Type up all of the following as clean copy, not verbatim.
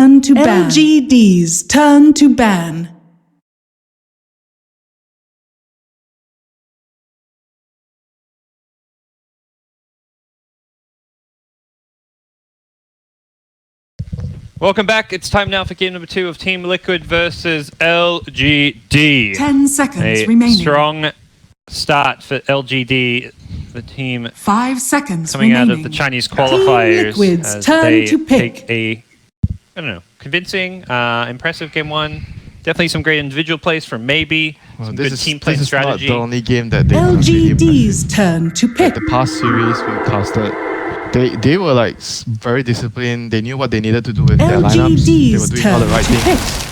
turn to ban. LGD's turn to ban. Welcome back. It's time now for game number 2 of Team Liquid versus LGD. 10 seconds remaining. Strong start for LGD, the team 5 seconds coming remaining. out of the Chinese qualifiers. Team Liquid's as turn they to pick. take a, I don't know, convincing, impressive game 1. Definitely some great individual plays from Maybe. Some good team play strategy. This is not the only game that they LGD's turn to pick. Like the past series we casted, they were like very disciplined. They knew what they needed to do with their lineups. They were doing all the right things.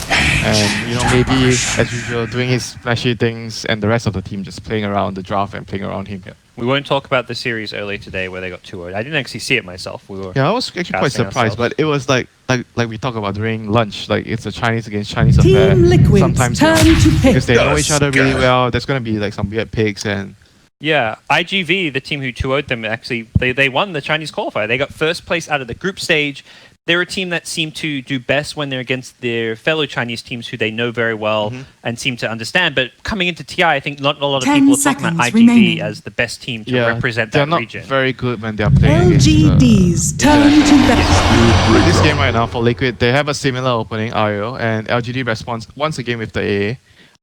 And Maybe as usual doing his flashy things, and the rest of the team just playing around the draft and playing around him. We won't talk about the series earlier today where they got 2-0. I didn't actually see it myself. I was actually quite surprised, but it was like we talked about during lunch. Like it's a Chinese against Chinese affair. Team Liquid's sometimes turn to pick. because they know each other really well. There's gonna be like some weird picks and. Yeah, IGV, the team who 2-0'd them, actually, they won the Chinese qualifier. They got first place out of the group stage. They're a team that seem to do best when they're against their fellow Chinese teams who they know very well and seem to understand. But coming into TI, I think not a lot of people are talking about IGV remaining. as the best team to represent that region. They're not very good when they're playing LGD's turn to bat. This game right now for Liquid, they have a similar opening IO, and LGD responds once again with the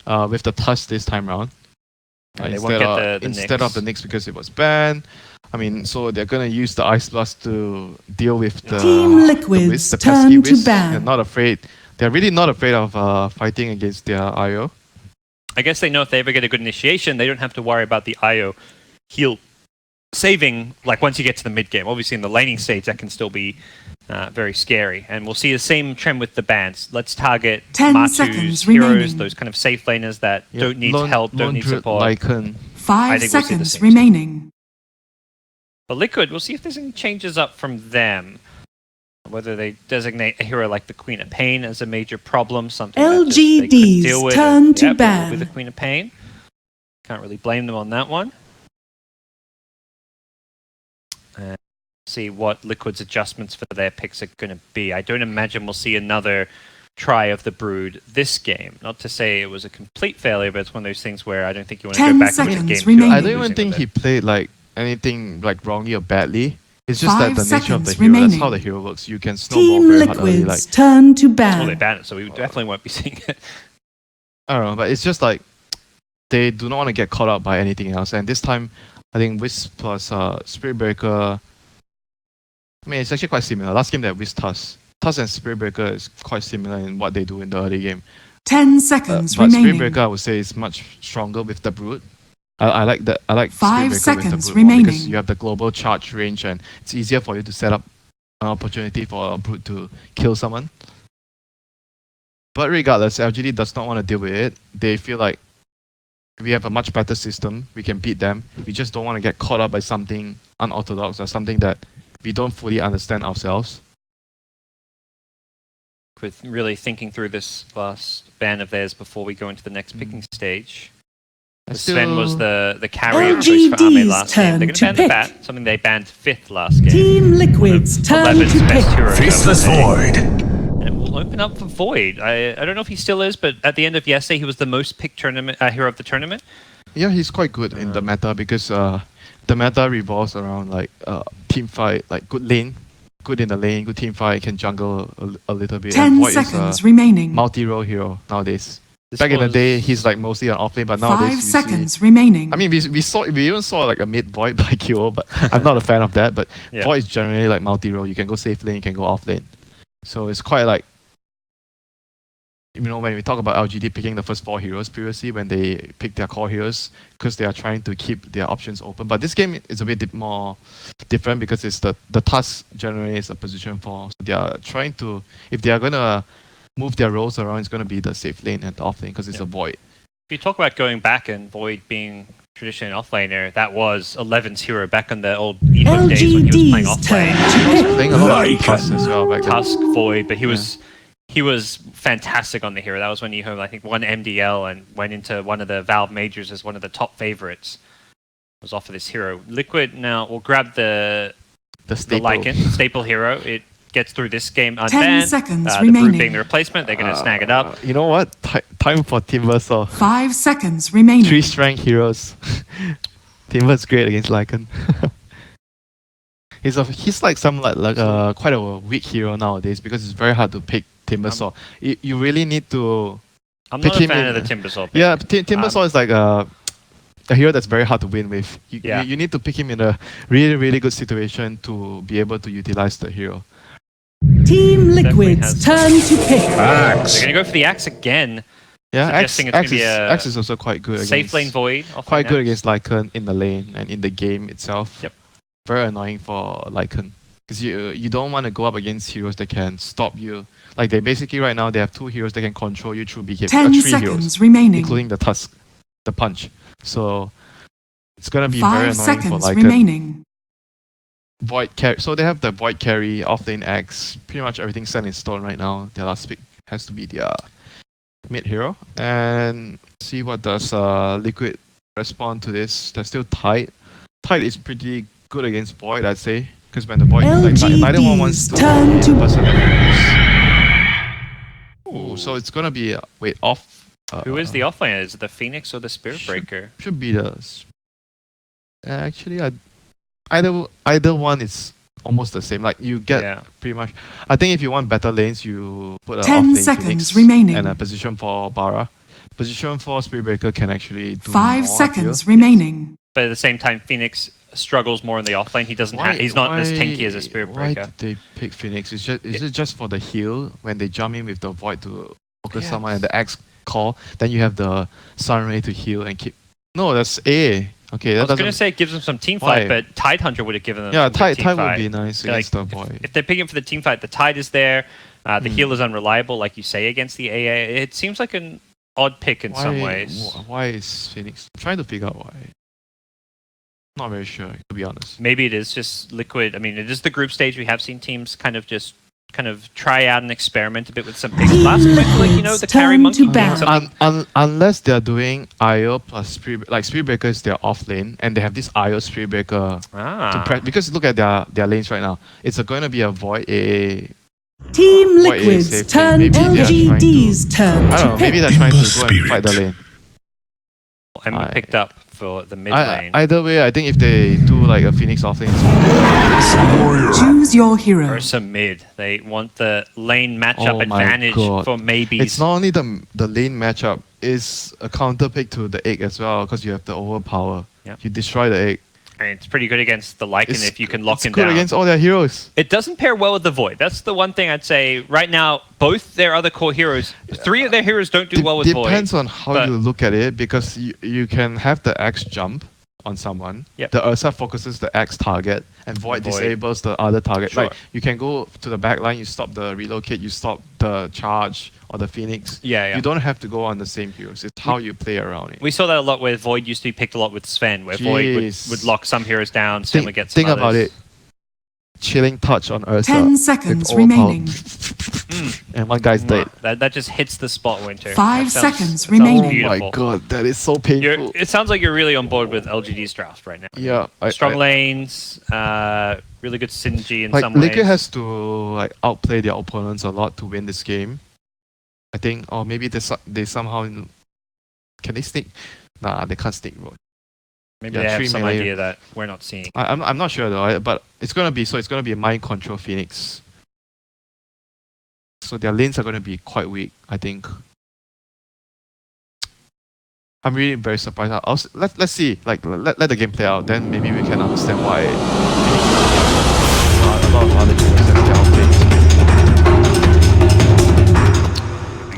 AA, with the Tusk this time round. They won't get the instead of the Nyx because it was banned. I mean, so they're gonna use the Ice Blast to deal with the Team Liquid's the turn pesky to ban. They're not afraid. They're really not afraid of fighting against their IO. I guess they know if they ever get a good initiation, they don't have to worry about the IO heal saving, like once you get to the mid game. Obviously in the laning stage that can still be very scary, and we'll see the same trend with the bans. Let's target 10 Matu's seconds heroes, remaining. those kind of safe laners that don't need help, don't need support. Lycan. 5 think we'll see the seconds same remaining. But Liquid, we'll see if there's any changes up from them. Whether they designate a hero like the Queen of Pain as a major problem, something that just they couldn't deal LGD's with. turn to With ban. the Queen of Pain. Can't really blame them on that one. And see what Liquid's adjustments for their picks are going to be. I don't imagine we'll see another try of the Brood this game. Not to say it was a complete failure, but it's one of those things where I don't think you want to 10 go back into seconds game 2. remaining. I don't even think he played like anything like wrongly or badly. It's just 5 that the nature of the seconds hero, that's remaining. how the hero works. You can snowball Team very hard early, Liquid's turn to ban. Well, they banned it, so we definitely won't be seeing it. I don't know, but it's just like they do not want to get caught up by anything else. And this time, I think Wisp plus Spirit Breaker. I mean, it's actually quite similar. Last game they had Wisp Tusk. Tusk and Spirit Breaker is quite similar in what they do in the early game. 10 seconds But Spirit remaining. Breaker, I would say, is much stronger with the Brood. I like that. I like 5 Spirit Breaker with seconds the Brood more because remaining. you have the global charge range, and it's easier for you to set up an opportunity for a Brood to kill someone. But regardless, LGD does not want to deal with it. They feel like we have a much better system. We can beat them. We just don't want to get caught up by something unorthodox or something that we don't fully understand ourselves. With really thinking through this last ban of theirs before we go into the next picking stage. Sven was the carry of choice for Ame last game. They're going to ban the Bat, something they banned 5th last game. Team Liquid's turn 11's to best pick. heroes Faceless Void. And it will open up for Void. I don't know if he still is, but at the end of yesterday, he was the most picked tournament hero of the tournament. Yeah, he's quite good in the meta because the meta revolves around like team fight, like good lane, good in the lane, good team fight, can jungle a little bit. 10 and Void seconds is remaining. multi-role hero nowadays. Back in the day, he's like mostly an off lane, but 5 nowadays you seconds see, remaining. I mean, we even saw like a mid Void by KO, but I'm not a fan of that. But Void is generally like multi-role. You can go safe lane, you can go off lane. So it's quite like, when we talk about LGD picking the first 4 heroes previously, when they pick their core heroes, because they are trying to keep their options open. But this game is a bit more different because it's the Tusk generally is a position 4. So they are trying to, if they are going to move their roles around, it's going to be the safe lane and the off lane because it's a Void. If you talk about going back and Void being traditionally an offlaner, that was 11's hero back in the old Evo days when he was playing offlane. He was playing a lot of Tusk as well back then. Tusk, Void, but he was fantastic on the hero. That was when he, I think, won MDL and went into one of the Valve majors as one of the top favorites. Was off of this hero. Liquid now will grab the staple. Lycan, staple hero. gets through this game unbanned, seconds the Brute remaining. being the replacement, they're going to snag it up. You know what? Time for Timbersaw. 5 seconds remaining. 3 strength heroes. Timber's great against Lycan. He's like quite a weak hero nowadays because it's very hard to pick Timbersaw. You really need to I'm pick not a him fan in- of the Timbersaw pick. Yeah, Timbersaw is like a hero that's very hard to win with. You need to pick him in a really, really good situation to be able to utilize the hero. Team Definitely Liquid's has- turn to pick. They're going to go for the axe again. Yeah, Suggesting it's gonna be a Axe is also quite good. Safe against, lane void. Quite good against Lycan in the lane and in the game itself. Yep. Very annoying for Lycan. Because you don't want to go up against heroes that can stop you. Like they basically right now they have 2 heroes that can control you through BKB. 10 3 seconds heroes, remaining. including the tusk, the punch. So it's gonna be 5 very annoying for seconds Lycan. remaining. Void carry. So they have the void carry, offlane Axe, pretty much everything set in stone right now. Their last pick has to be their mid hero, and see what does Liquid respond to this. They're still tight. Tight is pretty good against Void, I'd say, because when the Void neither one wants to turn be to- the person that moves. Ooh, so it's gonna be wait off. Who is the offlaner? Is it the Phoenix or the Spirit should- Breaker? Should be the. Actually, either one is almost the same. Like you get Yeah. pretty much. I think if you want better lanes, you put a 10 off lane seconds Phoenix remaining. and a position for Bara. Position for Spirit Breaker can actually do 5 more, I seconds feel. remaining. But at the same time, Phoenix struggles more in the offlane. He doesn't. He's not as tanky as a Spirit Why Breaker. did they pick Phoenix? Is it just for the heal when they jump in with the Void to focus Yeah. someone and the Axe call? Then you have the Sunray to heal and keep. No, that's A. Okay, I that was going to doesn't. say it gives them some team Why? fight, but Tidehunter would have given them. Yeah, some good Tide team would fight. be nice Like, against the Void. If they're picking for the team fight, the Tide is there. The Hmm. heal is unreliable, like you say, against the AA. It seems like an odd pick in some ways. Why is Phoenix? I'm trying to figure out why. Not very sure, to be honest. Maybe it is just Liquid. I mean, it is the group stage. We have seen teams kind of try out and experiment a bit with some picks. Last week, like, you know, the carry Turn monkey to being ban. something. Unless they're doing IO plus Spirit, like Spirit Breaker is their off lane, and they have this IO Spirit Breaker because look at their lanes right now. It's going to be a Void AA. Team What is Liquid's safe turn. lane? Maybe they are trying LGD's turn I don't know. to Maybe pick. they're trying to go and fight the lane. And we picked up for the mid I, lane. either way, I think if they do like a Phoenix off lane, Choose your hero. Ursa mid. They want the lane matchup Oh my advantage God. for maybes. it's not only the lane matchup, it's a counter pick to the egg as well because you have the overpower. Yep. You destroy the egg. And it's pretty good against the Lycan if you can lock it's him good down. against all their heroes. It doesn't pair well with the Void. That's the one thing I'd say. Right now, both their other core heroes, 3 of their heroes don't do well with Void. Depends on how but- you look at it because you can have the Axe jump on someone. Yep. The Ursa focuses the Axe target and Void disables the other target. Sure. Right? You can go to the back line, you stop the relocate, you stop the charge or the Phoenix. Yeah. You don't have to go on the same heroes. It's how you play around it. We saw that a lot where Void used to be picked a lot with Sven, where Void Jeez. would lock some heroes down, Sven would get some Think about others. it. Chilling touch on Ursa. 10 with seconds overpower. remaining. And one guy's dead. That just hits the spot, Winter. 5 That sounds- seconds that sounds remaining. Oh beautiful. my god, that is so painful. It sounds like you're really on board with LGD's draft right now. Yeah, Strong lanes, really good synergy in like some ways. Liquid has to like outplay their opponents a lot to win this game. I think, or maybe they somehow can they sneak? Nah, they can't sneak, bro. Maybe yeah, they have 3 some melee. idea that we're not seeing. I'm not sure though, but it's gonna be a mind control Phoenix. So their lanes are gonna be quite weak, I think. I'm really very surprised. Let's see, like let the game play out, then maybe we can understand why a lot of other teams have their outplays.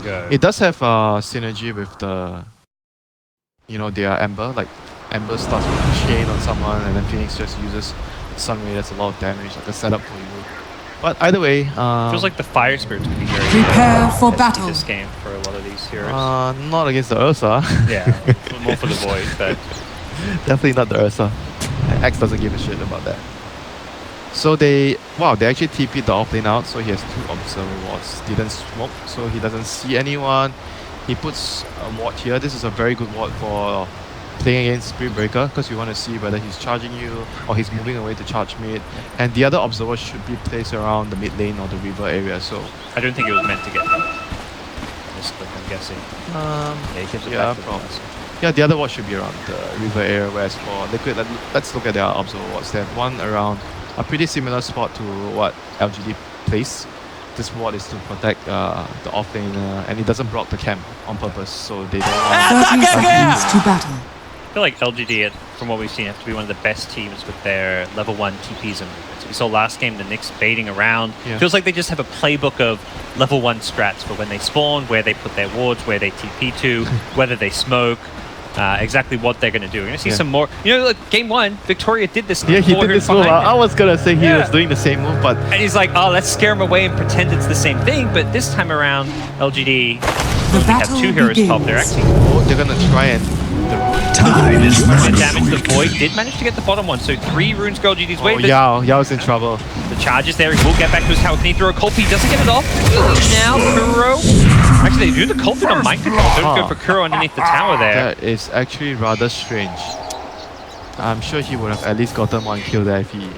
Go. It does have synergy with the, their Ember. Like Ember starts with a chain on someone, and then Phoenix just uses Sunray. That's a lot of damage, like a setup for you. But either way, Feels like the Fire Spirits could be very Prepare for risky battle. this game for a lot of these heroes. not against the Ursa. Yeah, more for the Void, but Definitely not the Ursa. X doesn't give a shit about that. So they actually TP'd the offlane out, so he has 2 observer wards. Didn't smoke, so he doesn't see anyone. He puts a ward here. This is a very good ward for playing against Spirit Breaker because you want to see whether he's charging you or he's moving away to charge mid. And the other observer should be placed around the mid lane or the river area. So I don't think it was meant to get this click, I'm guessing. Yeah, he gives it back to the probably. person. Yeah, the other ward should be around the river area, whereas for Liquid, let's look at their observer wards. They have one around a pretty similar spot to what LGD plays. This ward is to protect the off laner, and it doesn't block the camp on purpose, so they don't want 30 seconds to battle. I feel like LGD, from what we've seen, have to be one of the best teams with their level 1 TPs and movements. We saw last game the Knicks baiting around. Yeah. Feels like they just have a playbook of level 1 strats for when they spawn, where they put their wards, where they TP to, whether they smoke, exactly what they're going to do. We're going to see some more. You know, like game 1, Victoria did this. Yeah, he did this move. I was gonna say he was doing the same move, but And he's like, oh, let's scare him away and pretend it's the same thing. But this time around, LGD The have battle 2 heroes top. They're begins. actually they're gonna try and Time is the running. damage. The Void did manage to get the bottom one, so 3 runes go LGD's way. but Yao's in trouble. The charge is there. He will get back to his tower. Can he throw a Culp? He doesn't get it off. Now Kuro. Actually, they do the Culp on mind control. Don't go for Kuro underneath the tower there. That is actually rather strange. I'm sure he would have at least gotten 1 kill there if he.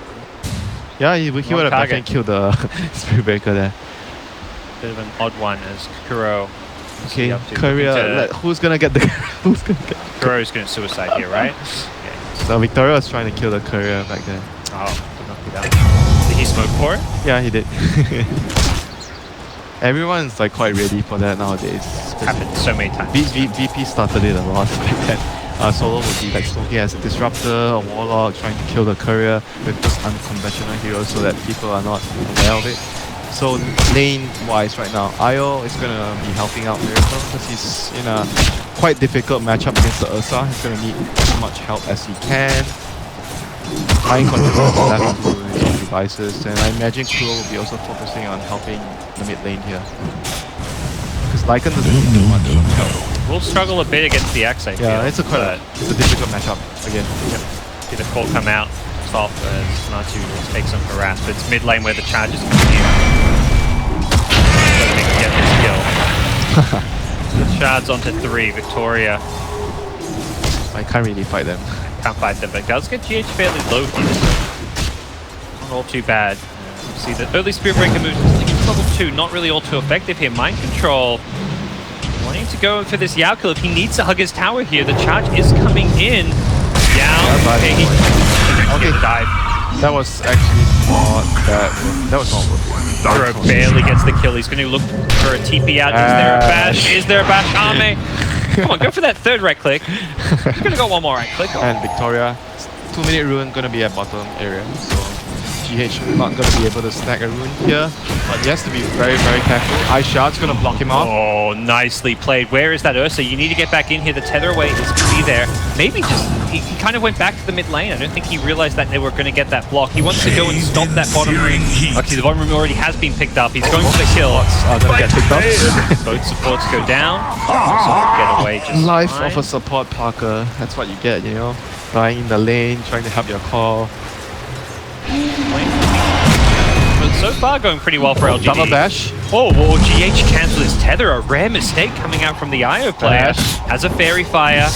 Yeah, he would have target. definitely killed the Spirit Breaker there. Bit of an odd one as Kuro. Okay, career. Who's gonna get the? Who's gonna get? Kuro's going to suicide here, right? So Victoria was trying to kill the courier back then. Oh, did not do that. Did he smoke for it? Yeah, he did. Everyone's like quite ready for that nowadays. Happened so many times. VP started it a lot back then. Solo would be like smoking as a disruptor, a warlock, trying to kill the courier with just unconventional heroes so that people are not aware of it. So lane-wise right now, Io is going to be helping out Miracle because he's in a quite difficult matchup against the Ursa. He's going to need as much help as he can. Mind control is left to his own devices, and I imagine Kuro will be also focusing on helping the mid lane here. Because Lycan doesn't need too much help. We'll struggle a bit against the Axe, I feel. Yeah, it's a difficult matchup again. See the call come out. Stop as Natu takes some harass, but it's mid lane where the charges continue. Don't think we get this kill. The shards onto 3, Victoria. I can't really fight them. Can't fight them, but does get GH fairly low here. Not all too bad. See the early Spirit Breaker moves against level 2, not really all too effective here. Mind control. Wanting to go for this Yao kill if he needs to hug his tower here. The charge is coming in. Yao, okay, he died. That was actually not that was not worth it. Kuro barely gets the kill. He's going to look for a TP out. Is there a bash? Is there a bash? Ame. Come on, go for that third right click. He's going to go one more right click. And Victoria, 2-minute rune going to be at bottom area. So GH not going to be able to snag a rune here. But he has to be very, very careful. Ice Shard's going to block him off. Oh, nicely played. Where is that Ursa? You need to get back in here. The tether away is key there. Maybe just, he kind of went back to the mid lane. I don't think he realized that they were going to get that block. He wants to go and stop that bottom ring. Okay, the bottom ring already has been picked up. He's going for the kill. Gonna get picked up. Both supports go down. Support get away just Life fine. of a support Parker. That's what you get, you know. Dying in the lane, trying to help your call. But so far going pretty well for LGD. Double bash. Oh, well, GH cancel his tether. A rare mistake coming out from the IO player. Bash. Has a fairy fire.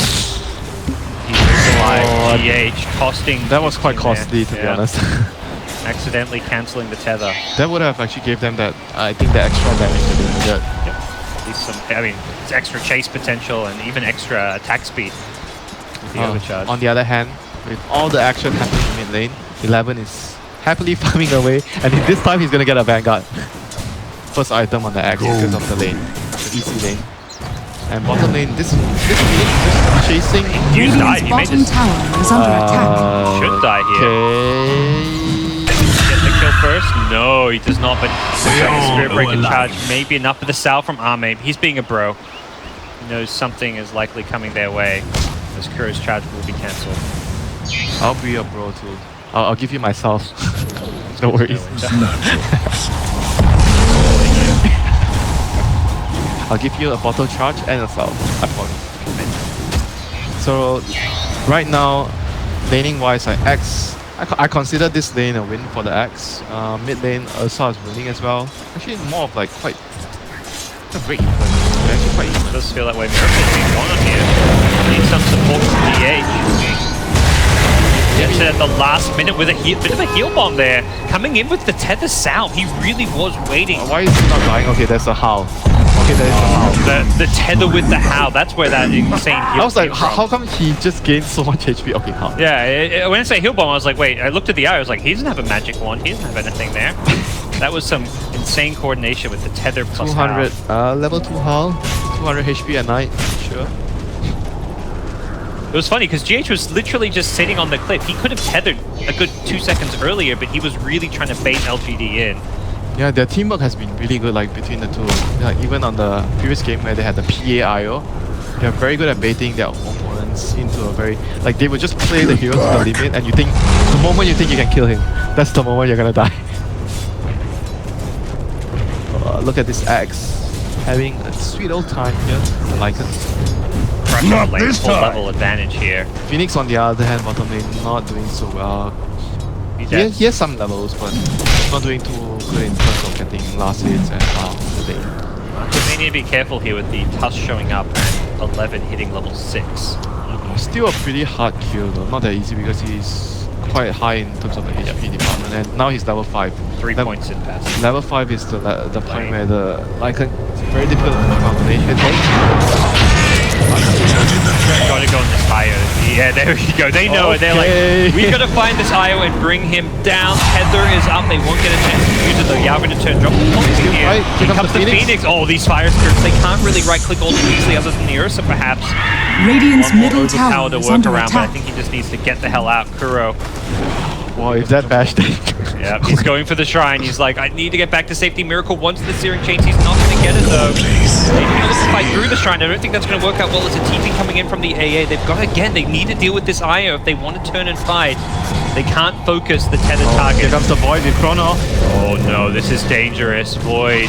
He is alive. GH costing. That was quite costly, to be honest. Accidentally cancelling the tether. That would have actually gave them that, I think, the extra damage that they needed. Yep. At least some, I mean, it's extra chase potential and even extra attack speed with the overcharge. On the other hand, with all the action happening in mid lane, 11 is happily farming away, and this time he's gonna get a Vanguard. First item on the axe because of the lane, the easy lane. And bottom lane, this lane just chasing. You died. Radiant's You made bottom this. tower is under attack. Should die here. Okay. Get the kill first? No, he does not. But Spirit Breaker charge may be enough for the Sal from Ame. He's being a bro. He knows something is likely coming their way. As Kuro's charge will be cancelled. I'll be a bro too. I'll give you myself. No worries. I'll give you a bottle charge and a self. I promise. So right now, laning wise, I consider this lane a win for the Axe. Mid lane, Ursa is winning as well. Actually, more of like quite Very even. They're actually quite even. It does feel that way. Miracle's being gone on here. Need some support from DH. Gets it at the last minute with a bit of a heal bomb there. Coming in with the tether salve. He really was waiting. Why is he not dying? Okay, there's a howl. Okay, there's a howl. The tether with the howl. That's where that insane heal I was like, came from. how come he just gained so much HP? Okay, howl. Yeah, when I say heal bomb, I was like, wait. I looked at the eye. I was like, he doesn't have a magic wand. He doesn't have anything there. That was some insane coordination with the tether plus 200, howl. level 2 howl, 200 HP at night, sure. It was funny because GH was literally just sitting on the cliff. He could have tethered a good 2 seconds earlier, but he was really trying to bait LGD in. Yeah, their teamwork has been really good, like between the two. Like, even on the previous game where they had the PA IO, they're very good at baiting their opponents into a very, like they would just play the hero to the limit, and you think the moment you think you can kill him, that's the moment you're gonna die. Look at this Axe, having a sweet old time here. I like it. Not this full level advantage here. Phoenix on the other hand, bottom lane, not doing so well. He has some levels, but not doing too good in terms of getting last hits and the lane. You may need to be careful here with the Tusk showing up and 11 hitting level 6. Still a pretty hard kill though, not that easy because he's quite high in terms of the HP department, and now he's level 5. 3 points in passive. Level 5 is the point where the Lycan, it's very difficult to come out the lane hit. Gotta go on this IO. Yeah, there we go. They know it. They're like, we gotta find this IO and bring him down. Tether is up. They won't get a chance to use it though. Yeah, we're gonna turn drop. Here comes the Phoenix. Oh, these fire spirits. They can't really right click all too easily other than the Ursa perhaps. Radiant's middle Overpower tower to is work under around, but I attack. think he just needs to get the hell out. Kuro. Wow, if that bash Yeah, he's going for the shrine. He's like, I need to get back to safety. Miracle wants the Searing Chains. He's not going to get it though. He's going to fight through the shrine. I don't think that's going to work out well. It's a TP coming in from the AA. They've got, again, they need to deal with this IO if they want to turn and fight. They can't focus the tether target. Here comes the Void with Chrono. Oh no, this is dangerous. Void.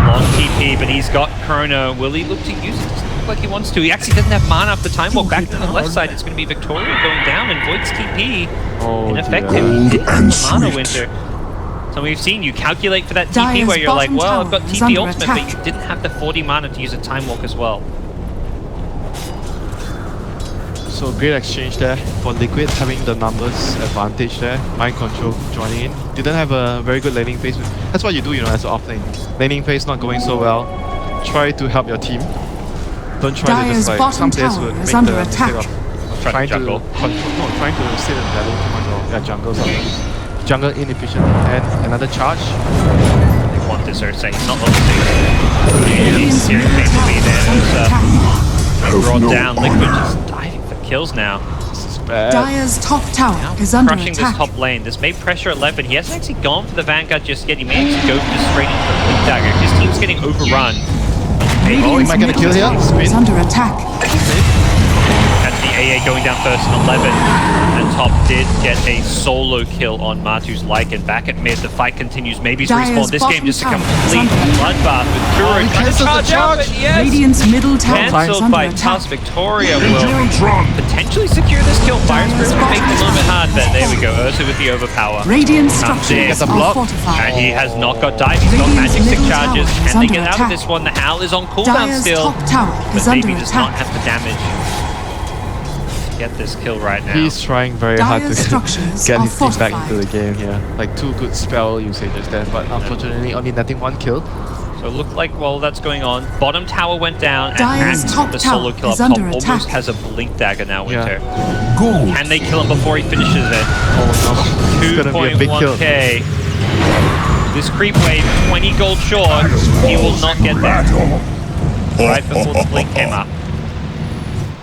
Long TP, but he's got Chrono. Will he look to use it? Doesn't look like he wants to. He actually doesn't have mana after time walk. Back to the left side, it's going to be Victoria going down, and Void's TP ineffective. He didn't have the mana winter. So we've seen you calculate for that TP where you're like, well, I've got TP ultimate, but you didn't have the 40 mana to use a time walk as well. So great exchange there for Liquid, having the numbers advantage there. Mind control joining in. Didn't have a very good laning phase. That's what you do, you know, as an off lane. Laning phase not going so well. Try to help your team. Don't try to just like, some players would make the mistake of trying to control, trying to sit in their lane too much, or jungle sometimes. Jungle inefficient. And another charge. They want this Ursa, he's not level 6. He's Searing Chains to be there. Brought down, Liquid just diving for kills now. This is bad. Dire's top tower is under Crushing attack. this top lane. This may pressure 11. He hasn't actually gone for the Vanguard just yet. He may actually go just straight into the Blink Dagger. His team's getting overrun. Radiant's am I gonna kill middle here? tower Spin. is under attack. That's the AA going down first on 11. And top did get a solo kill on Matu's Lycan. Back at mid, the fight continues. Maybe he's Dire's respawned. This game bottom just a tower is complete under attack. bloodbath with Kuro he trying to cancels the charge out, but charge. yes! Radiant's middle tower is Cancelled under by attack. Tusk. Victoria will potentially secure this kill. Fire Spirit will make it a little bit hard, but there we go. Ursa with the overpower. Radiant Comes in. structures Get the are block. fortified. And he has not got dive, he's got Radiant's magic stick middle charges. tower is Can they under get out of attack. this one? The Howl is on cooldown Dire's still, top tower but is under maybe does not attack. have the damage. Get this kill right now. He's trying very hard to Dire's structures get are his team back fortified. into the game here. Like 2 good spell usages there, but unfortunately only netting 1 kill. So it looked like while that's going on, bottom tower went down, and Dire's Axe, top the solo tower kill up is top, under almost attack. has a Blink Dagger now, Winter. Gold. Can they kill him before he finishes it? Oh no. It's gonna be a big kill. 2.1k. This creep wave, 20 gold short, he will not get there. Right before the blink came up.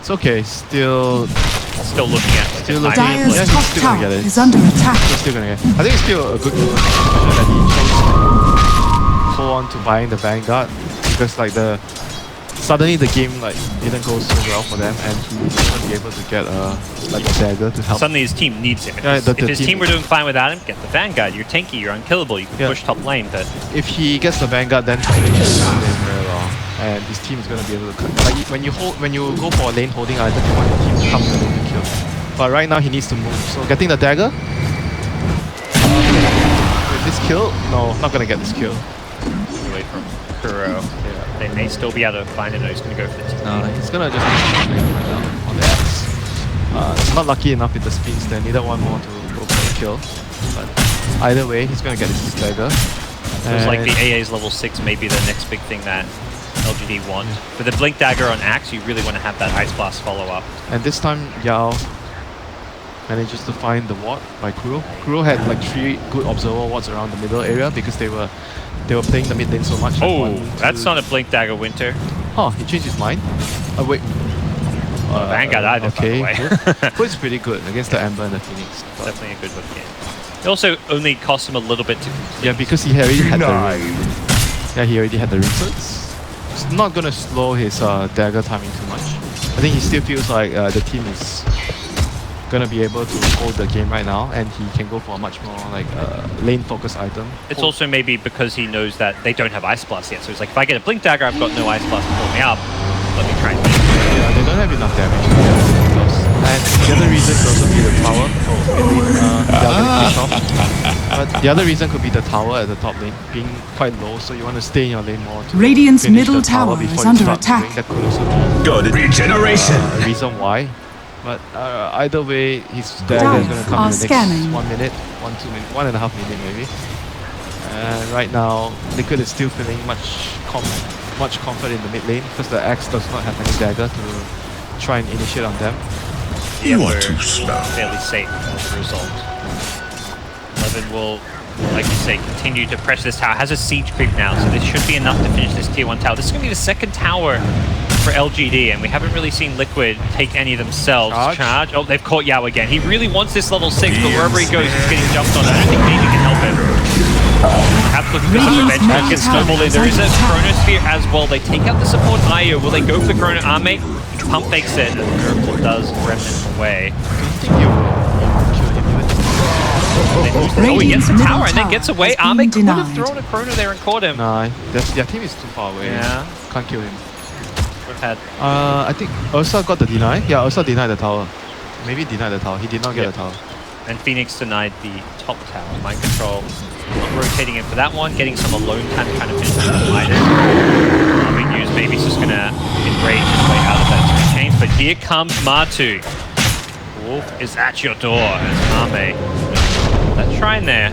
It's okay, still Looking at Still his looking timing. at- Dire's Yeah, he's top still gonna tower get it. is under attack. still gonna get. I think it's still a good move that he chose to hold on to buying the Vanguard, because like suddenly the game like didn't go so well for them, and he wasn't be able to get like a dagger to help. Suddenly his team needs him. Yeah, If the his team- team were doing fine without him, get the Vanguard. You're tanky, you're unkillable, you can Yeah. push top lane, but If he gets the Vanguard, then he can play very well, and his team is gonna be able to like when you go for a lane holding item, you want your team to come to the lane to kill. But right now he needs to move. So getting the dagger. With this kill, no, not gonna get this kill. away from Kuro. They may still be able to find it. No, he's going to go for the TP. No, he's gonna just right now on the Axe. Not lucky enough with the spins there. Needed one more to go for the kill. But either way, he's gonna get his dagger. Feels like the AA's level 6 may be the next big thing that LGD want. For the Blink Dagger on Axe, you really want to have that Ice Blast follow up. And this time, Yao manages to find the ward by Kuro. Kuro had like 3 good observer wards around the middle area because they were playing the mid lane so much. Oh, like that's not a Blink Dagger, Winter. Oh, he changed his mind. Oh wait. Vanguard either, okay. by the way. But it's pretty good against the Ember and the Phoenix. But Definitely a good whip game. It also only cost him a little bit to complete. yeah, because he already had the ring. Yeah, he already had the ring, so it's not gonna slow his dagger timing too much. I think he still feels like the team is gonna be able to hold the game right now, and he can go for a much more like lane focused item. It's also maybe because he knows that they don't have Ice Blast yet, so he's like, if I get a Blink Dagger, I've got no Ice Blast to pull me up. Let me try and Yeah, they don't have enough damage. And the other reason could also be the tower. But the other reason could be the tower at the top lane being quite low, so you want to stay in your lane more to Radiant's finish middle the tower tower is before you under start attack. moving. That could also be Good regeneration. a reason why. But either way, his dagger is going to come Are in the next scanning. 1 minute, 2 minutes, 1.5 minutes maybe. And right now, Liquid is still feeling much comfort in the mid lane because the Axe does not have any dagger to try and initiate on them. You are we're too slow. fairly safe as a result. 11 will, like you say, continue to pressure this tower. Has a siege creep now, so this should be enough to finish this tier 1 tower. This is going to be the second tower for LGD, and we haven't really seen Liquid take any themselves. Charge. Oh, they've caught Yao again. He really wants this level 6, but wherever he goes, he's getting jumped on. I don't think Navy can help him. Perhaps looking for some revenge. Might get snowballed in. There is a Chronosphere as well. They take out the support Io. Will they go for Chrono Arme? Pump fakes it, and the Miracle does Remnant away. I think you will kill him even. Oh, he gets the Radiant's tower and then middle gets tower away. has been Arme could have denied. thrown a Chrono there and caught him. Nah, their team is too far away. Yeah. Can't kill him. Would have had I think Ursa got the deny. Yeah, Ursa denied the tower. Maybe denied the tower. He did not get the tower. And Phoenix denied the top tower. Mind control. Not rotating in for that one. Getting some alone time to kind of finish the minus. Big news. Maybe he's just going to enrage his way out of that change. But here comes Matu. Wolf is at your door as Arme. That shrine there.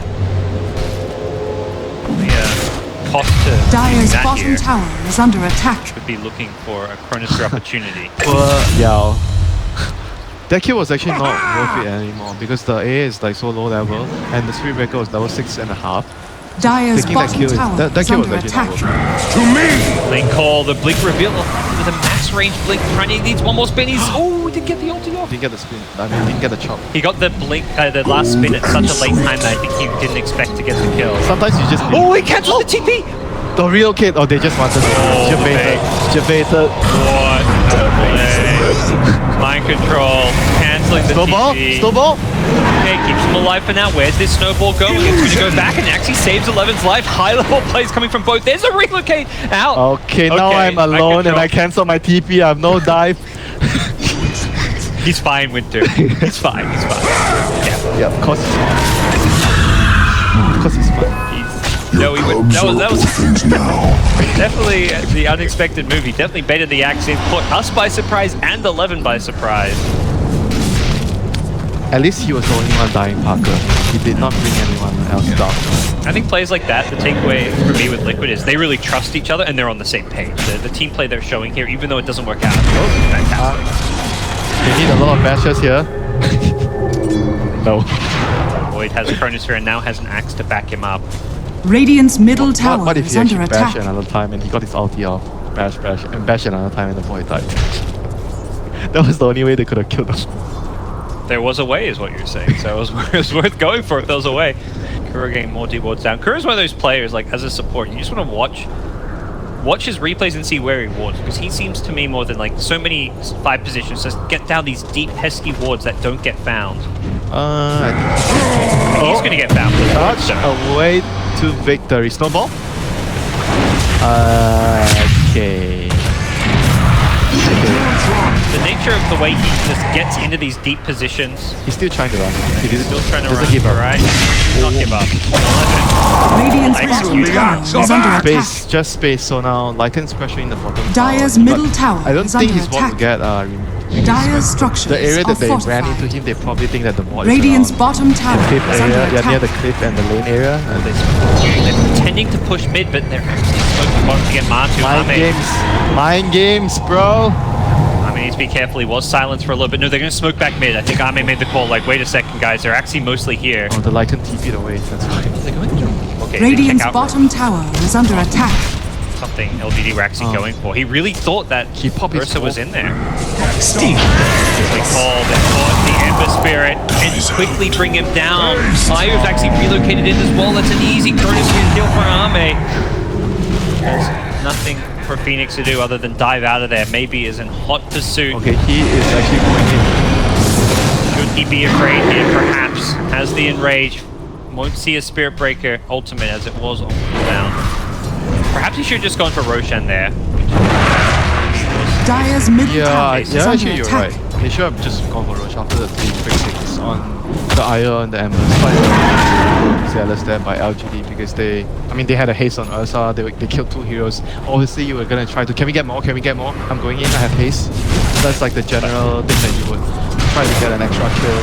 The cost to Dire's that bottom here tower is under attack. would be looking for a Chronosphere opportunity. Poor Yao. That kill was actually not worth it anymore because the AA is like so low level and the Spirit Breaker was level 6.5. Dire's Taking that bottom kill, tower that is kill was under actually not attack. worth it. To me. Blink call, the blink reveal with a max range blink. Trying needs one more spin. He's he didn't get the ulti off. Didn't get the spin. I mean, didn't get the chop. He got the blink, the last spin at such a late time that I think he didn't expect to get the kill. Sometimes you just need He cancelled the TP! the real kid. Oh, they just wanted to Javated. What a play. Mind control, cancelling the Snowball? TP. Snowball? Okay, keeps him alive for now. Where's this snowball going? It's going to go back and actually saves 11's life. High level plays coming from both. There's a relocate out. Okay, now I'm mind alone and control. I cancel my TP. I have no dive. He's fine, Winter. He's fine. He's fine. Yeah. Yeah, of course he's fine. Of course he's fine. No, he went. That was Things now. definitely the unexpected move. He definitely baited the axe in, caught us by surprise and 11 by surprise. At least he was the only one dying, Parker. He did not bring anyone else down. I think plays like that, the takeaway for me with Liquid is they really trust each other and they're on the same page. The team play they're showing here, even though it doesn't work out, is fantastic. They need a lot of bashes here. No. Void has a Chronosphere and now has an axe to back him up. Radiant's middle tower What if is he under actually bashed attack. another time and he got his ulti off? Bash, and bash another time and the Void died. That was the only way they could have killed him. There was a way, is what you're saying. So it was worth going for if there was a way. Kuro getting more D-wards down. Kuro's one of those players, like, as a support, you just want to watch his replays and see where he wards, because he seems to me more than, like, so many 5 positions, just get down these deep, pesky wards that don't get found. He's going to get found. Touch away to victory. Snowball? Okay. The nature of the way he just gets into these deep positions. He's still trying to run. He didn't, Still trying to doesn't run, give up. right? Not give up. Radiant's Like, bottom you- tower is under attack. Space, just space. So now Lycan's pressuring the bottom. Dire's tower, middle but tower I don't is think under he's want to attack. get Dire's structures the area are that they ran fortified. into him. They probably think that the wall Radiant's is around bottom tower the cliff is under area. Yeah, near the attack. cliff and the lane area. And They're pretending to push mid, but they're actually smoking bottom to get Matu. mind games, bro. I mean, needs to be careful. He was silenced for a little bit. No, they're going to smoke back mid. I think Ame made the call, like, wait a second, guys. They're actually mostly here. Oh, the Lycan TP'd away. That's why. They're going to... Okay, Radiant's check out bottom tower is under attack. something LGD were actually going for. He really thought that He popped his Ursa was wall. in there. Steam. They called and caught the Ember Spirit and quickly bring him down. Fire's actually relocated in as well. That's an easy courtesy kill for Ame. There's nothing for Phoenix to do other than dive out of there. Maybe is in hot pursuit. Okay, he is actually going in. Should he be afraid here? Perhaps. Has the enrage. Won't see a Spirit Breaker ultimate as it was on down. Perhaps he should have just gone for Roshan there. Dire's middle Yeah, tower is yeah, under actually you're attack. right. They should have just gone for Roche after the 3 quick takes on the Io and the Embers. But zealous there by LGD because they had a haste on Ursa. They killed 2 heroes. Obviously you were gonna try to, can we get more? I'm going in, I have haste. That's like the general thing that you would try to get an extra kill.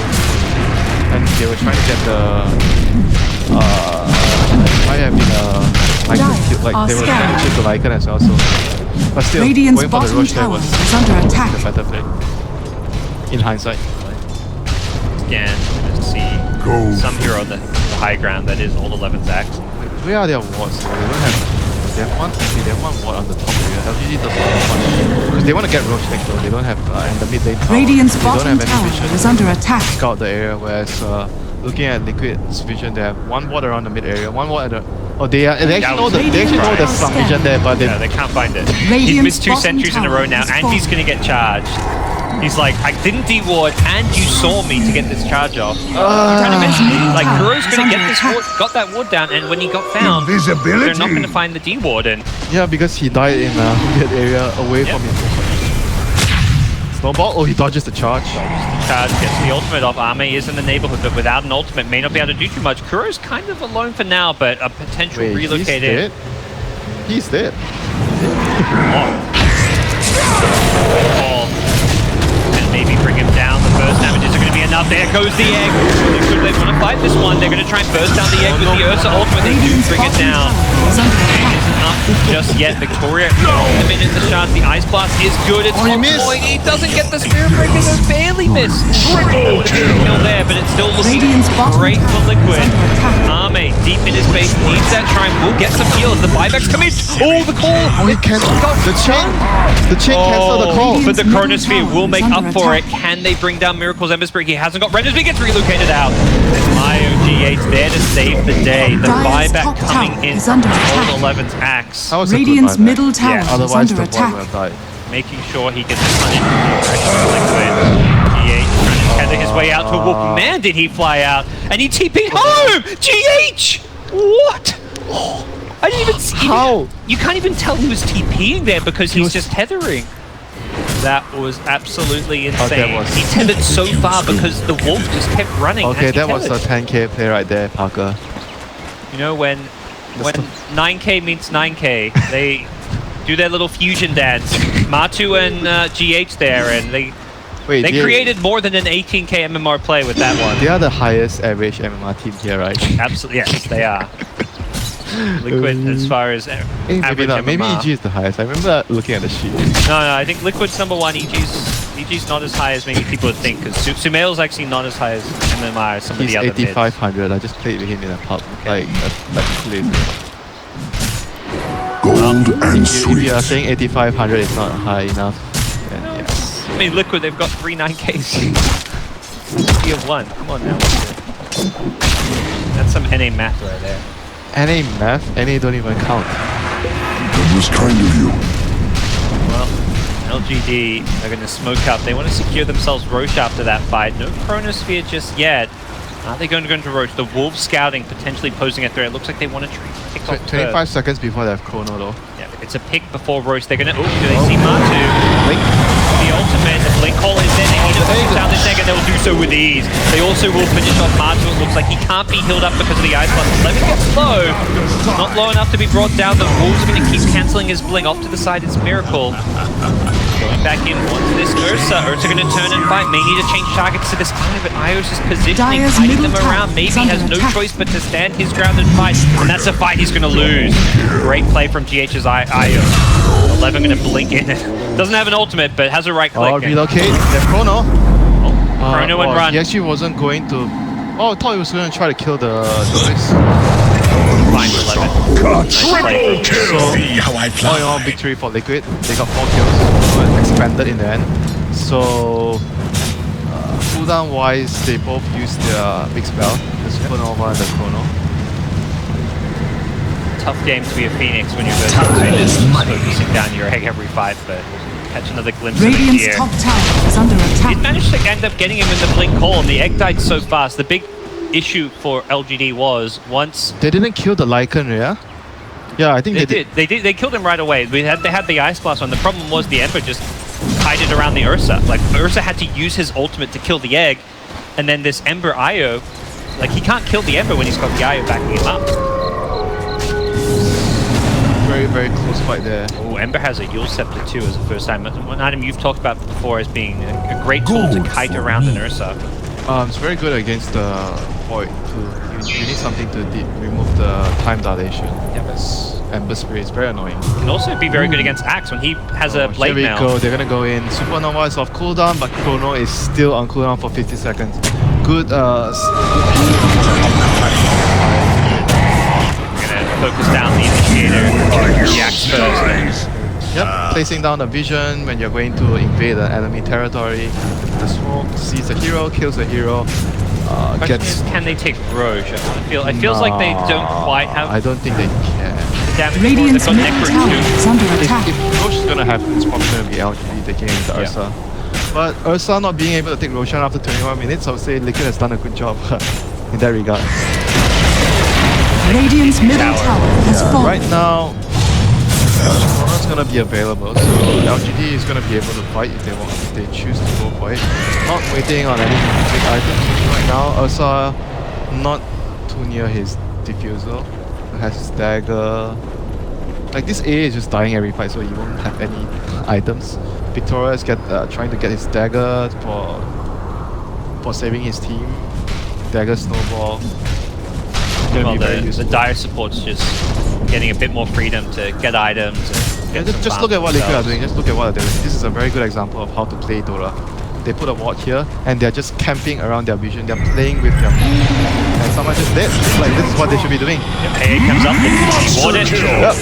And they were trying to get the might have been Lycan kill, like they were trying to kill the Lycan as well, so but still Radiant's going for the bottom Roche there tower was is under attack. the better play. In hindsight. Scan to see some hero on the high ground that is old 11's axe. Where are their wards? They don't have. They have one ward on the top area. LGD doesn't have much. Because they want to get Roche next door. They don't have in the mid lane tower. Radiant's they don't bottom have any tower vision is to under attack. scout the area. Whereas looking at Liquid's vision, they have 1 ward around the mid area, 1 ward at the. Oh, they actually know there's some vision there, but they. Yeah, they can't find it. He's Radiant's missed 2 bottom sentries in a row tower now, is and he's going to get charged. He's like, I didn't de-ward, and you saw me to get this charge off. Trying to mention, like, Kuro's going to get this ward, got that ward down, and when he got found, they're not going to find the de-ward, and Yeah, because he died in a weird area away from his. Snowball? Oh, he dodges the charge. charge gets the ultimate off. Ame is in the neighborhood, but without an ultimate, may not be able to do too much. Kuro's kind of alone for now, but a potential Wait, relocate he's in. dead? He's dead. Call. And maybe bring him down. The burst damages are going to be enough. There goes the egg. They want to fight this one. They're going to try and burst down the egg with the Ursa ultimate. They do bring it down. Is under attack. Not just yet. Victoria a minute in the shot. The Ice Blast is good. It's Oh, he on missed. point. He doesn't get the Spirit Breaker. They barely missed. Triple kill there, but it's still looking Radiant's bottom great for tower Liquid. is under attack. Ame deep in his base needs that shrine. Will get some heals. The buybacks come in. Oh, the call. Oh, he canceled the chain. The chain canceled the call. But the Radiant's Chronosphere middle will tower make is up under for it. attack. Can they bring down Miracle's Ember Spirit? He hasn't got Renders, but he gets relocated out. And Mayo G8's there to save the day. The Dire's buyback top coming tower in is from under attack. Old 11's axe. That was a good Radiant's buyback. middle tower Yeah, is Otherwise, under the ball would attack. have died. Making sure he gets the punish from Liquid. G8 trying to tether his way out to a wolf. Man, did he fly out. And he TP'd home! GH! What? I didn't even see How? You can't even tell he was TPing there because he's just tethering. That was absolutely insane. was- He tethered so far because the wolf just kept running. Okay, as he that was a tethered. 10k play right there, Parker. You know, when 9k means 9k, they do their little fusion dance. Matu and GH there, and they Wait, created more than an 18k MMR play with that one. They are the highest average MMR team here, right? Absolutely, yes, they are. Liquid, as far as Maybe average not. Maybe MMR. EG is the highest. I remember looking at the sheet. No, I think Liquid's number 1. EG's not as high as maybe people would think, because Sumail's actually not as high as MMR as some of He's the other mids. 8500. I just played with him in a pub. Like played. Gold and If you are sweet. saying 8500 is not high enough, then yes. I mean, Liquid, they've got 3 9Ks. You have 1. Come on now. That's some NA math right there. NA math, NA don't even count. That was kind of you. Well, LGD are going to smoke up. They want to secure themselves Roche after that fight. No Chronosphere just yet. Are they going to go into Roche? The Wolves scouting, potentially posing a threat. It looks like they want to try to pick off 25 seconds before they have Chrono though. Yeah, It's a pick before roast. They're gonna. Oh, do they see Matu? Blink. The ultimate, the blink call is there. They need to push down this egg, and they'll do so with ease. They also will finish off Matu. It looks like he can't be healed up because of the ice blast. Let me get low. Not low enough to be brought down. The Wolves are gonna keep canceling his blink. Off to the side, it's Miracle. Going back in onto this Ursa. Ursa gonna turn and fight. May need to change targets to this Io, but Io's just positioning, Dire's hiding middle them tower around. Maybe is he has under no attack. choice but to stand his ground and fight. And that's a fight he's gonna lose. Great play from GH's Io. 11 gonna blink in. Doesn't have an ultimate, but has a right click. Oh, relocate. They're Chrono. Chrono and run. He actually wasn't going to... Oh, I thought he was going to try to kill the noise. Fine, 11. Nice play. See how I All in all, victory for Liquid. They got 4 kills, but expanded in the end. So, cooldown wise, they both used their big spell, the Supernova and the Chrono. Tough game to be a Phoenix when you're focusing down your egg every fight, but catch another glimpse of it Radiant's here. top tower is under He attack. managed to end up getting him in the blink call, and the egg died so fast. The big issue for LGD was once They didn't kill the Lycan, yeah? Yeah, I think they did. They killed him right away. They had the ice blast on. The problem was the Ember just tied it around the Ursa. Like Ursa had to use his ultimate to kill the egg, and then this Ember Io, like he can't kill the Ember when he's got the Io backing him up. Very, very close fight there. Oh, Ember has a Yule Scepter too as a first time. One item you've talked about before as being a great tool to kite around an Ursa. It's very good against the Void too. You need something to remove the time dilation. Yep. That's Ember Spray is very annoying. Can also be very good against Axe when he has a blade Here we mail. go. They're gonna go in. Supernova is off cooldown, but Chrono is still on cooldown for 50 seconds. Good. Focus down the initiator. The Axe first. Yep, placing down the vision when you're going to invade an enemy territory. The smoke sees a hero, kills a hero. Question is, can they take Roche? It feels like they don't quite have I don't think they can. damage. Radiant's They've got middle Necro tower too. is under attack. If Roche is gonna happen, it's probably gonna be LGD taking the Ursa. But Ursa not being able to take Roshan after 21 minutes, I would say Liquid has done a good job in that regard. Radiant's middle tower has fallen. Right now, Chrono's gonna be available, so LGD is gonna be able to fight if they choose to go for it. Not waiting on any big items right now. Ursa not too near his diffusal. Has his dagger. Like this A is just dying every fight, so he won't have any items. Victoria is trying to get his dagger for saving his team. Dagger snowball. Well, the dire support's just getting a bit more freedom to get items. And get Just look at what Liquid are doing. Just look at what they're doing. This is a very good example of how to play Dota. They put a ward here, and they're just camping around their vision. They're playing with their move. And someone just dead. Like this is what they should be doing. AA comes up, they ward it. Yep.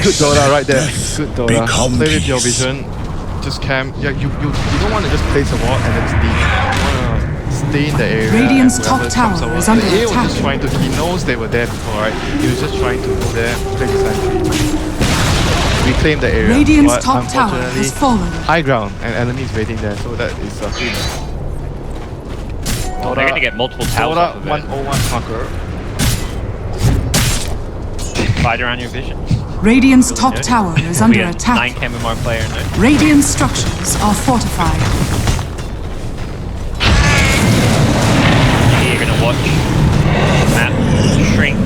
Good Dota right there. Good Dota. Become Play with your peace. vision. Just camp. Yeah, you don't want to just place a ward and then leave. You want to stay in the area. Radiant's and top whoever tower comes over- is under The A was attack. just trying to. He knows they were there before, right? He was just trying to go there, play the sentry, reclaim the area. Radiant's but top tower unfortunately, has fallen. high ground and enemies waiting there, so that is a free. Oh, they're going to get multiple towers off Dota of it. 101 conqueror. Fight around your vision. Radiant's top tower is under We had attack. 9 Chamomile player no. Radiant structures are fortified. You're going to watch map shrink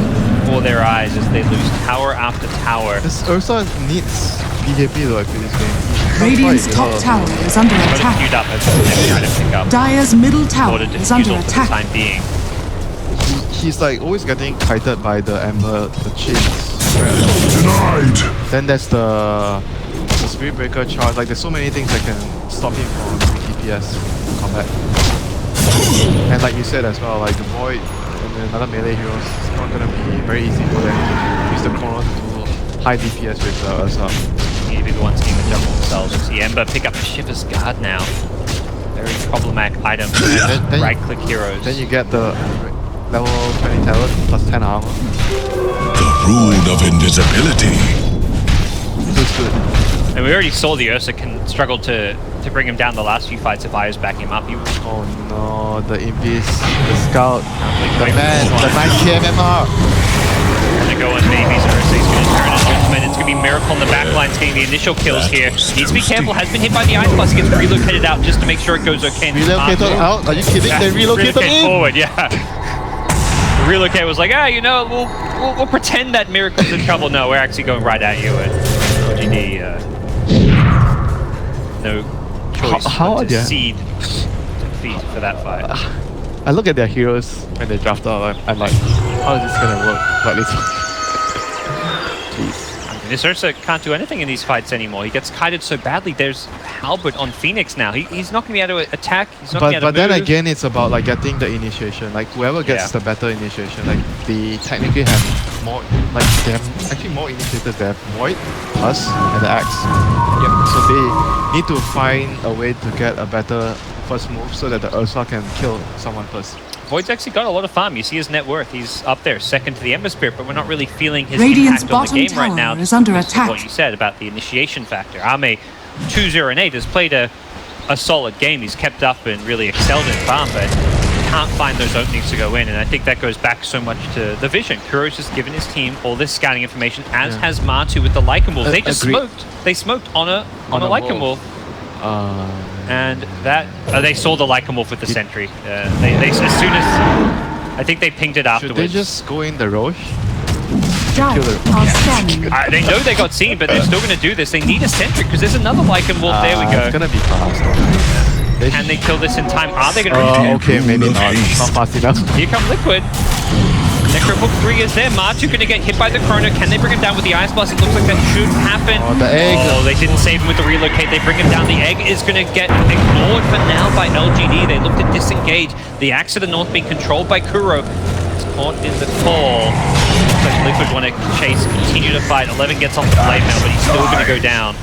before their eyes as they lose tower after tower. This Ursa needs BJP though, I feel this game. Radiant's Can't top fight, tower is under Got it attack. queued up as the next trying to pick up. Dire's middle tower Order is under defusal for the attack. time being. He's like always getting kited by the Ember, the chins. Denied. Then there's the Spirit Breaker charge. Like there's so many things that can stop him from doing DPS combat. And like you said as well, like the Void and then another melee heroes, it's not gonna be very easy for them to use the Chrono to do high DPS with Ursa. Need to be the ones seeing the jump themselves. We see Ember pick up the Shiver's Guard now. Very problematic item for then- right-click heroes. Then you get the level 20 talent plus 10 armor. The rune of invisibility. Feels good. And we already saw the Ursa can struggle to bring him down the last few fights if Io's backing him up. He was Oh no, the Invis, the Scout, the man, the 9 KMMR. and the go on babies. Ursa's going to turn an ultimate. It's going to be Miracle on the backline. It's getting the initial kills here. Needs to be careful. Has been hit by the Ice Blast. Gets relocated out just to make sure it goes okay. Relocated out? Are you kidding? They relocated in? Forward, yeah. The relocate was like, you know, we'll pretend that Miracle's in trouble. No, we're actually going right at you. And LGD, no choice but to cede defeat for that fight. I look at their heroes when they draft out. I'm like, how is this gonna work? But it's jeez. This Ursa can't do anything in these fights anymore. He gets kited so badly. There's Halberd on Phoenix now. He's not going to be able to attack. He's not going to be able to But then move. again, it's about like getting the initiation. Like whoever gets the better initiation, like they technically have more. Like they have actually more initiators. They have Void, us, and the Axe. Yep. So they need to find a way to get a better first move so that the Ursa can kill someone first. Void's actually got a lot of farm. You see his net worth. He's up there, second to the Ember Spirit, but we're not really feeling his Radiant's impact on the bottom game right now. tower is under This attack. What you said about the initiation factor. Ame 2-0-8 has played a solid game. He's kept up and really excelled in farm, but can't find those openings to go in. And I think that goes back so much to the vision. Kuro's just given his team all this scouting information, as has Martu with the Lycan Wolf. They just smoked. They smoked on a Lycan Wolf. And that they saw the Lycan Wolf with the sentry. They as soon as I think they pinged it afterwards. Should they just go in the Roche? Dire are scanning. They know they got seen, but they're still going to do this. They need a sentry because there's another Lycan Wolf. There we go. It's gonna be fast. Can they kill this in time? Are they going to reach it? Okay, maybe not. Not fast enough. Here come Liquid. Necrobook 3 is there. Martu going to get hit by the Chrono. Can they bring him down with the Ice Blast? It looks like that should happen. Oh, the egg. Oh, they didn't save him with the relocate. They bring him down. The egg is going to get ignored for now by LGD. They look to disengage. The axe to the north being controlled by Kuro. It's caught in the fall. Looks like Liquid want to chase, continue to fight. 11 gets off the blade mail, but he's still going to go down.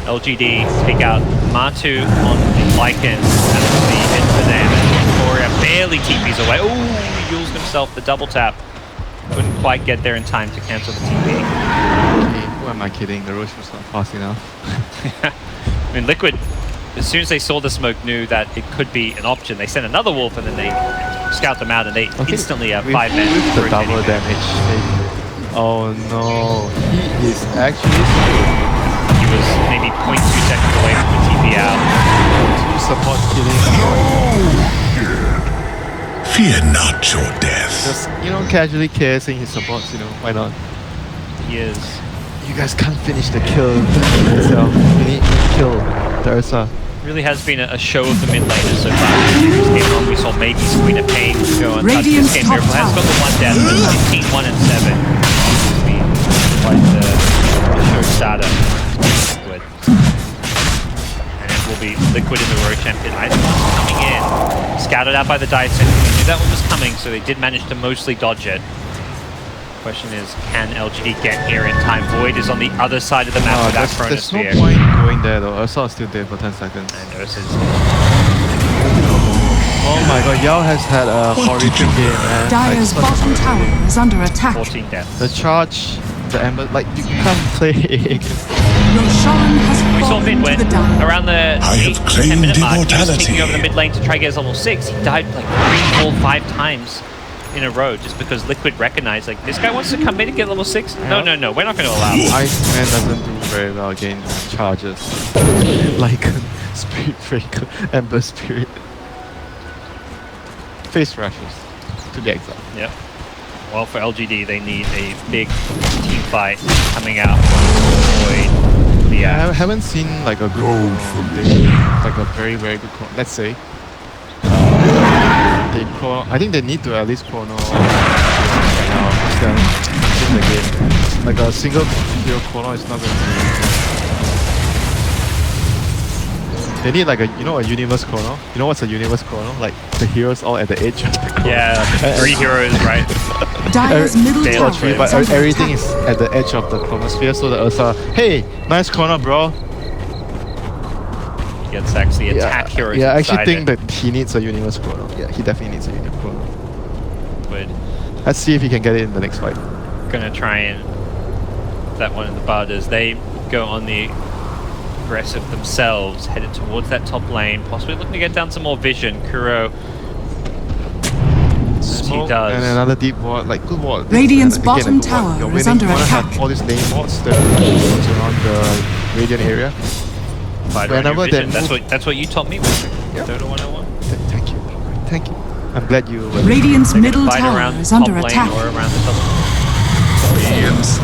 LGD take out Martu on Lycan. That's the hit for them. Victoria barely TPs away. Ooh, he used himself the double tap. Couldn't quite get there in time to cancel the TP. Okay, who am I kidding? The Roche was not fast enough. I mean, Liquid, as soon as they saw the smoke, knew that it could be an option. They sent another Wolf and then they scout them out and they instantly have 5 men. With the double damage. Oh no, he is actually He was maybe 0.2 seconds away from the TP out. 2 support killing. Fear not your death. Just, you know, casually KSing his supports, you know, why not? He is. You guys can't finish the kill yourself. You need to kill the Ursa. Really has been a show of the mid laners so far. This game on, we saw maybe Queen of Pain go on touch this game. Miracle has got the 1 death, but 15, 1 and 7. It's been quite the show starter. Liquid. And it will be Liquid in the road champion. Ice Blast coming in. Scouted out by the Dice Center. They knew that one was coming, so they did manage to mostly dodge it. Question is, can LGD get here in time? Void is on the other side of the map with that there's Chronosphere. no point going there though. Ursa is still there for 10 seconds. And Ursa's Oh my god, Yao has had a horrific game, man. Dire's Like, bottom tower is under attack. 14 deaths. the charge, the Ember, like you can't play against. Roshan has We saw fallen mid to when the Dire. around the I have 8 to claimed 10 minute mark, he was immortality. taking over the mid lane to try to get his level 6. He died like 3, 4, 5 times in a row just because Liquid recognized like this guy wants to come in and get level 6. No, no, no, we're not going to allow it. Iceman doesn't do very well against charges. Like Spirit Breaker, Ember Spirit. Face rushes to the exile. Yep. Well, for LGD, they need a big team fight coming out from Void. I Yeah. haven't seen like a good chrono, like a very good chrono. Let's say they chrono. I think they need to at least chrono right now. In the game, like a single hero chrono is not going to be. They need like a universe chrono. You know what's a universe chrono? Like the heroes all at the edge of the chrono. Yeah, 3 heroes, right? Dire's middle They tower all three, But is under everything attack. is at the edge of the chronosphere, so the Ursa, hey, nice chrono, bro. He gets actually attack heroes. Yeah, I actually inside think it. that he needs a universe chrono. Yeah, he definitely needs a universe chrono. Would Let's see if he can get it in the next fight. gonna try and that one in the bud as they go on the aggressive themselves, headed towards that top lane, possibly looking to get down some more vision. Kuro smoke does. and another deep ward, like good ward. Radiant's Again, a bottom good ward. tower You're is winning, under you wanna attack. have all these lane wards that around the Radiant area. Fighter on your Whenever they vision. move- That's what you taught me with Dota 101. Thank you. Thank you. I'm glad you were Radiant's middle Fight tower around is top under lane attack. or around the top.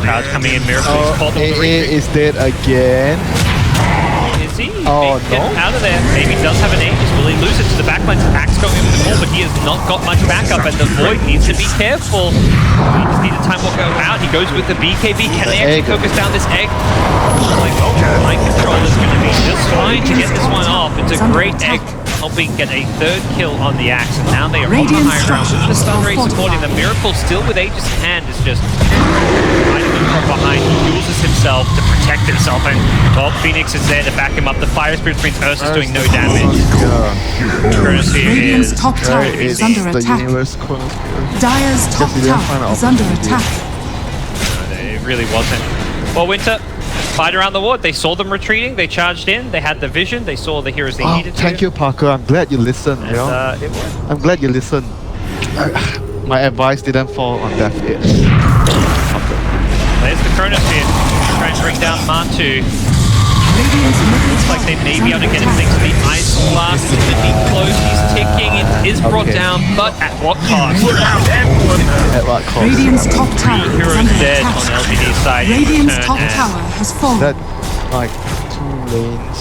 Crowd coming in, Miracle. He's caught Oh, them AA is dead again. Is he? Oh, Get no. out of there. Maybe does have an Aegis. Will he lose it to the backline? Axe going in with the ball, but he has not got much backup, and the Void needs to be careful. He just needs a time walk go out. He goes with the BKB. Can they actually egg. focus down this egg? Like, oh, mind control is going to be just fine to get this one off. It's a great egg, helping get a third kill on the Axe, and now they are on the Radiant high ground with the stun rate structures supporting the fortified. Miracle. Still with Aegis in hand is just hiding him from behind. He uses himself to protect himself, and Phoenix is there to back him up. The Fire Spirit Prince Ursa's doing no damage. Yeah. Courtesy Radiant's is top tower Right, is it's under the attack. universe cornerstone. Dire's top we didn't find tower an is under opportunity. attack. It really wasn't. Well, Winter, fight around the ward. They saw them retreating. They charged in. They had the vision. They saw the heroes they Oh, needed to. thank you, Parker. I'm glad you listened. And, You know, it worked. I'm glad you listened. My advice didn't fall on deaf ears. There's the Chronosphere. Try and bring down Martu. Radiant's middle Looks like tower they may is be able to under get him attack. things to the Ice Blast. It's going to be close. He's ticking. It is brought Okay. down, but at what cost? At what cost? Radiant's top tower is Heroes under dead on attack. LGD's side. Radiant's Return top and tower has fallen. That like 2 lanes,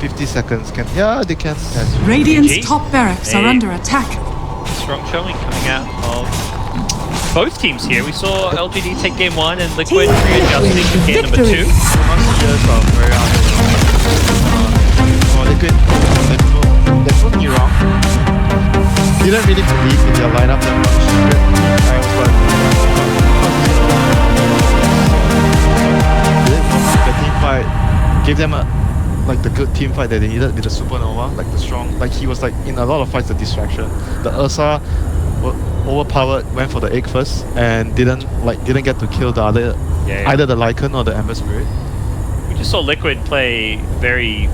50 seconds can. Yeah, they can. Yes. Radiant's GG. top barracks are Hey. under attack. Strong showing coming out of both teams here. We saw LGD take game 1 and Liquid readjusting in game number 2. Victory. Years of very oh, they proved me wrong. Didn't really believe in their lineup that much. I was like, the team fight gave them like the good team fight that they needed with the Supernova, like the strong, like he was like in a lot of fights the distraction. The Ursa were overpowered, went for the egg first and didn't get to kill the other, Yeah. either the Lycan or the Ember Spirit. We just saw Liquid play very